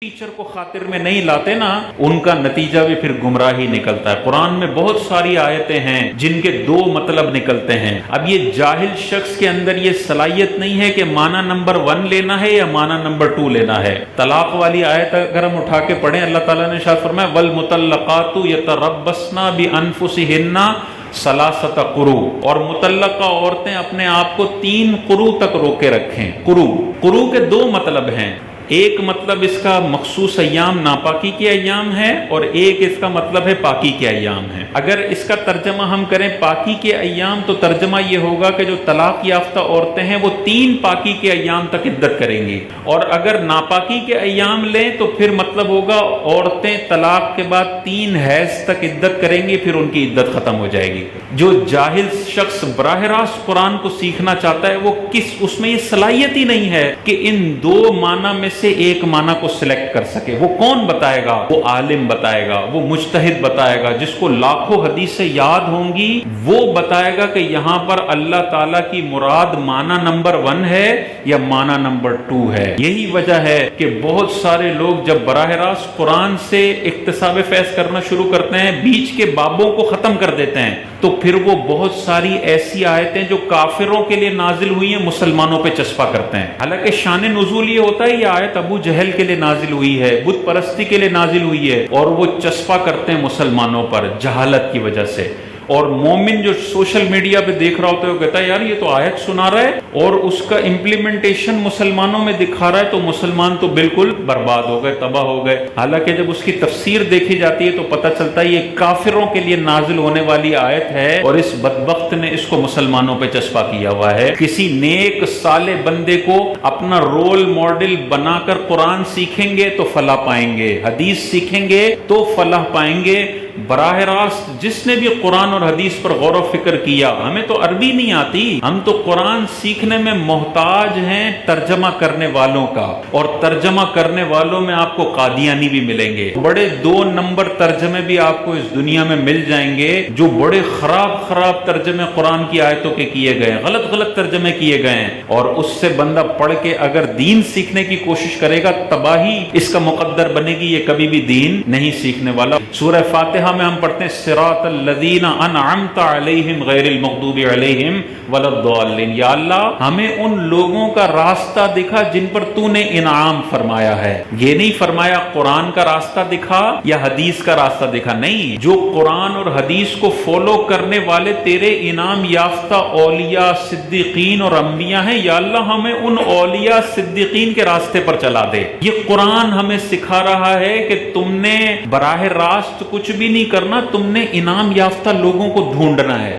Teacher کو خاطر میں نہیں لاتے نا، ان کا نتیجہ بھی پھر گمراہی نکلتا ہے۔ قرآن میں بہت ساری آیتیں ہیں جن کے دو مطلب نکلتے ہیں۔ اب یہ جاہل شخص کے اندر یہ صلاحیت نہیں ہے کہ معنی نمبر 1 لینا ہے یا معنی نمبر 2 لینا ہے۔ طلاق والی آیت اگر ہم اٹھا کے پڑھیں، اللہ تعالیٰ نے ارشاد فرمایا وَالْمُطَلَّقَاتُ يَتَرَبَّصْنَ بِأَنفُسِهِنَّ ثلاثۃ قروء، اور مطلقہ عورتیں اپنے آپ کو 3 قروء تک روکے رکھیں۔ قروء کے دو مطلب ہیں، ایک مطلب اس کا مخصوص ایام ناپاکی کے ایام ہے، اور ایک اس کا مطلب ہے پاکی کے ایام ہے۔ اگر اس کا ترجمہ ہم کریں پاکی کے ایام تو ترجمہ یہ ہوگا کہ جو طلاق یافتہ عورتیں ہیں وہ 3 پاکی کے ایام تک عدت کریں گی، اور اگر ناپاکی کے ایام لیں تو پھر مطلب ہوگا عورتیں طلاق کے بعد 3 حیض تک عدت کریں گی، پھر ان کی عدت ختم ہو جائے گی۔ جو جاہل شخص براہ راست قرآن کو سیکھنا چاہتا ہے وہ اس میں یہ صلاحیت ہی نہیں ہے کہ ان دو معنی میں سے ایک معنی کو سلیکٹ کر سکے۔ وہ کون بتائے گا؟ وہ عالم بتائے گا، وہ مجتہد بتائے گا، جس کو لاکھوں حدیثیں یاد ہوں گی، وہ بتائے گا کہ یہاں پر اللہ تعالیٰ کی مراد معنی نمبر 1 ہے یا معنی نمبر 2 ہے۔ یہی وجہ ہے کہ بہت سارے لوگ جب براہ راست قرآن سے اکتساب فیض کرنا شروع کرتے ہیں، بیچ کے بابوں کو ختم کر دیتے ہیں، تو پھر وہ بہت ساری ایسی آیتیں جو کافروں کے لیے نازل ہوئی ہیں مسلمانوں پہ چسپا کرتے ہیں۔ حالانکہ شان نزول یہ ہوتا ہے یہ آیت ابو جہل کے لیے نازل ہوئی ہے، بت پرستی کے لیے نازل ہوئی ہے، اور وہ چسپا کرتے ہیں مسلمانوں پر جہالت کی وجہ سے۔ اور مومن جو سوشل میڈیا پہ دیکھ رہا ہوتا ہے وہ کہتا ہے یار یہ تو آیت سنا رہا ہے اور اس کا امپلیمنٹیشن مسلمانوں میں دکھا رہا ہے، تو مسلمان تو بالکل برباد ہو گئے، تباہ ہو گئے۔ حالانکہ جب اس کی تفسیر دیکھی جاتی ہے تو پتہ چلتا ہے یہ کافروں کے لیے نازل ہونے والی آیت ہے، اور اس بدبخت نے اس کو مسلمانوں پہ چسپا کیا ہوا ہے۔ کسی نیک صالح بندے کو اپنا رول ماڈل بنا کر قرآن سیکھیں گے تو فلاح پائیں گے، حدیث سیکھیں گے تو فلاح پائیں گے۔ براہ راست جس نے بھی قرآن اور حدیث پر غور و فکر کیا، ہمیں تو عربی نہیں آتی، ہم تو قرآن سیکھنے میں محتاج ہیں ترجمہ کرنے والوں کا، اور ترجمہ کرنے والوں میں آپ کو قادیانی بھی ملیں گے۔ بڑے 2 نمبر ترجمے بھی آپ کو اس دنیا میں مل جائیں گے، جو بڑے خراب ترجمے قرآن کی آیتوں کے کیے گئے ہیں، غلط ترجمے کیے گئے ہیں، اور اس سے بندہ پڑھ کے اگر دین سیکھنے کی کوشش کرے گا تباہی اس کا مقدر بنے گی، یہ کبھی بھی دین نہیں سیکھنے والا۔ سورہ فاتحہ میں ہم پڑھتے ہیں صراط الذین انعمت علیہم غیر المغضوب علیہم ولا الضالین، یا اللہ ہمیں ان لوگوں کا راستہ دکھا جن پر تو نے انعام فرمایا ہے۔ یہ نہیں فرمایا قرآن کا راستہ دکھا یا حدیث کا راستہ دکھا، نہیں، جو قرآن اور حدیث کو فالو کرنے والے تیرے انعام یافتہ اولیاء صدیقین اور انبیاء ہیں، یا اللہ ہمیں ان اولیاء صدیقین کے راستے پر چلا دے۔ یہ قرآن ہمیں سکھا رہا ہے کہ تم نے براہ راست کچھ بھی نہیں کرنا، تم نے انعام یافتہ لوگوں کو ڈھونڈنا ہے۔